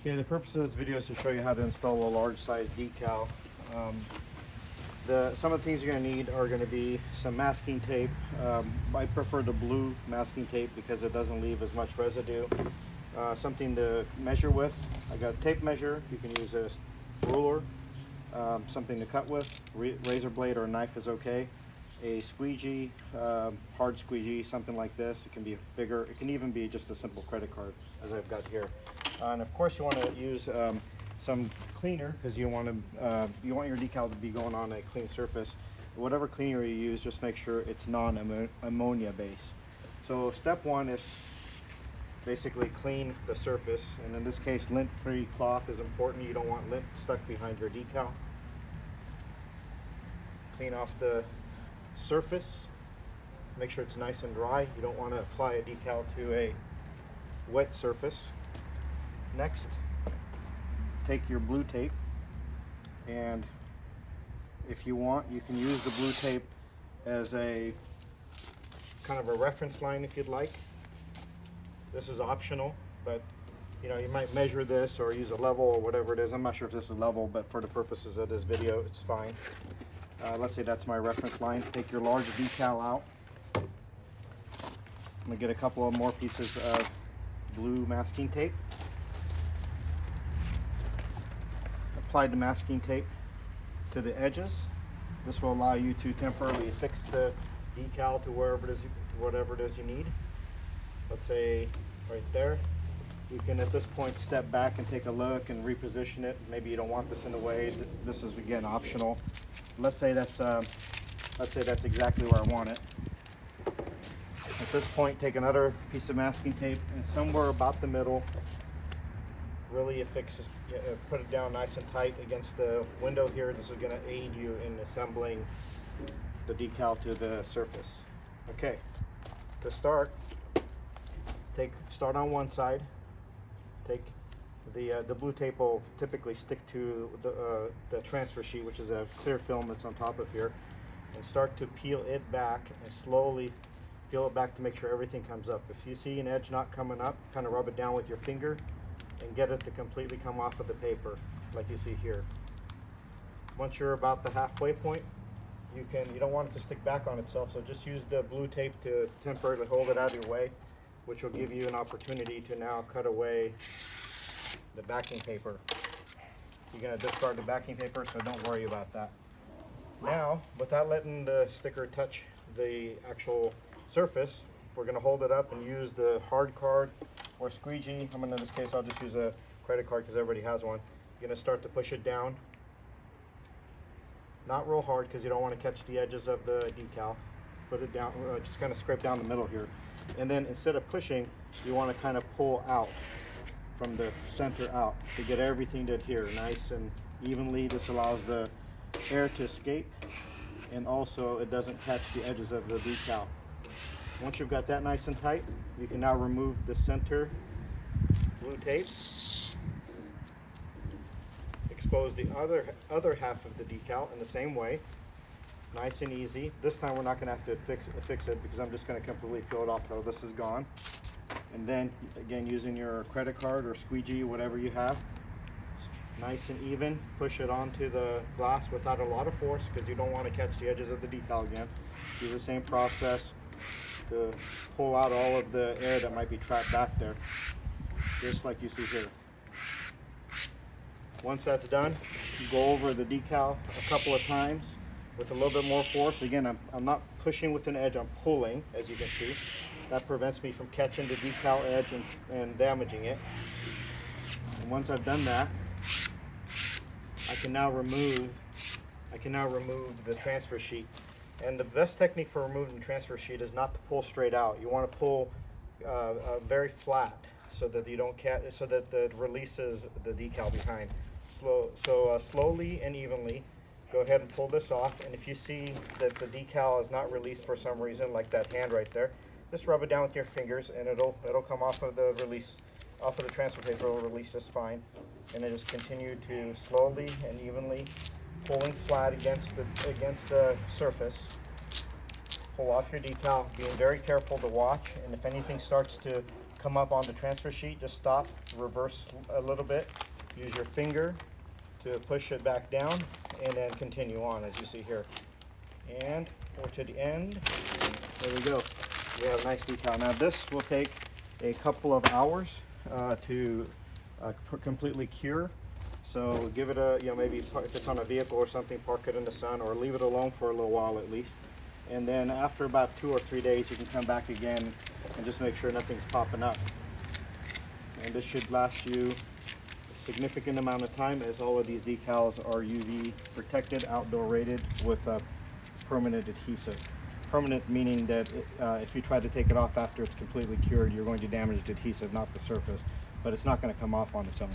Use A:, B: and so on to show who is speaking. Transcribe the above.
A: Okay, the purpose of this video is to show you how to install a large size decal. Some of the things you're going to need are going to be some masking tape. I prefer the blue masking tape because it doesn't leave as much residue. Something to measure with. I got a tape measure. You can use a ruler. Something to cut with. Razor blade or a knife is okay. A squeegee, hard squeegee, something like this. It can be bigger. It can even be just a simple credit card, as I've got here. And of course, you want to use some cleaner because you want your decal to be going on a clean surface. Whatever cleaner you use, just make sure it's non-ammonia based. So step one is basically clean the surface, and in this case, lint-free cloth is important. You don't want lint stuck behind your decal. Clean off the surface. Make sure it's nice and dry. You don't want to apply a decal to a wet surface. Next, take your blue tape, and if you want, you can use the blue tape as a kind of a reference line if you'd like. This is optional, but you know, you might measure this or use a level or whatever it is. I'm not sure if this is level, but for the purposes of this video, it's fine. Let's say that's my reference line. Take your large decal out. I'm gonna get a couple of more pieces of blue masking tape. Apply the masking tape to the edges. This will allow you to temporarily affix the decal to wherever it is, whatever it is you need. Let's say right there. You can at this point step back and take a look and reposition it. Maybe you don't want this in the way. This is again optional. Let's say that's exactly where I want it. At this point, take another piece of masking tape and somewhere about the middle, really affix it, put it down nice and tight against the window here. This is going to aid you in assembling the decal to the surface. Okay, to start on one side. Take the blue tape will typically stick to the transfer sheet, which is a clear film that's on top of here, and start to peel it back and slowly peel it back to make sure everything comes up. If you see an edge not coming up, kind of rub it down with your finger and get it to completely come off of the paper like you see here. Once you're about the halfway point, you don't want it to stick back on itself, so just use the blue tape to temporarily hold it out of your way, which will give you an opportunity to now cut away the backing paper. You're going to discard the backing paper, so don't worry about that. Now, without letting the sticker touch the actual surface, we're going to hold it up and use the hard card or squeegee. In this case, I'll just use a credit card because everybody has one. You're going to start to push it down. Not real hard because you don't want to catch the edges of the decal. Put it down, just kind of scrape down the middle here. And then instead of pushing, you want to kind of pull out from the center out to get everything to adhere nice and evenly. This allows the air to escape, and also it doesn't catch the edges of the decal. Once you've got that nice and tight, you can now remove the center blue tape. Expose the other half of the decal in the same way. Nice and easy. This time we're not going to have to fix it because I'm just going to completely peel it off till this is gone. And then again, using your credit card or squeegee, whatever you have, nice and even, push it onto the glass without a lot of force because you don't want to catch the edges of the decal again. Use the same process to pull out all of the air that might be trapped back there, just like you see here. Once that's done, you go over the decal a couple of times with a little bit more force. Again, I'm not pushing with an edge, I'm pulling, as you can see. That prevents me from catching the decal edge and damaging it. And once I've done that, I can now remove the transfer sheet. And the best technique for removing the transfer sheet is not to pull straight out. You want to pull very flat so that you don't so that it releases the decal behind. Slowly and evenly, go ahead and pull this off. And if you see that the decal is not released for some reason, like that hand right there, just rub it down with your fingers, and it'll come off of the transfer paper. It'll release just fine. And then just continue to slowly and evenly pulling flat against the surface. Pull off your decal, being very careful to watch, and if anything starts to come up on the transfer sheet, just stop, reverse a little bit, use your finger to push it back down, and then continue on as you see here. And or to the end. There we go. We have a nice decal. Now this will take a couple of hours to completely cure. So give it a, maybe if it's on a vehicle or something, park it in the sun or leave it alone for a little while at least. And then after about 2 or 3 days, you can come back again and just make sure nothing's popping up. And this should last you a significant amount of time, as all of these decals are UV protected, outdoor rated with permanent adhesive. Permanent meaning that if you try to take it off after it's completely cured, you're going to damage the adhesive, not the surface, but it's not going to come off on its own.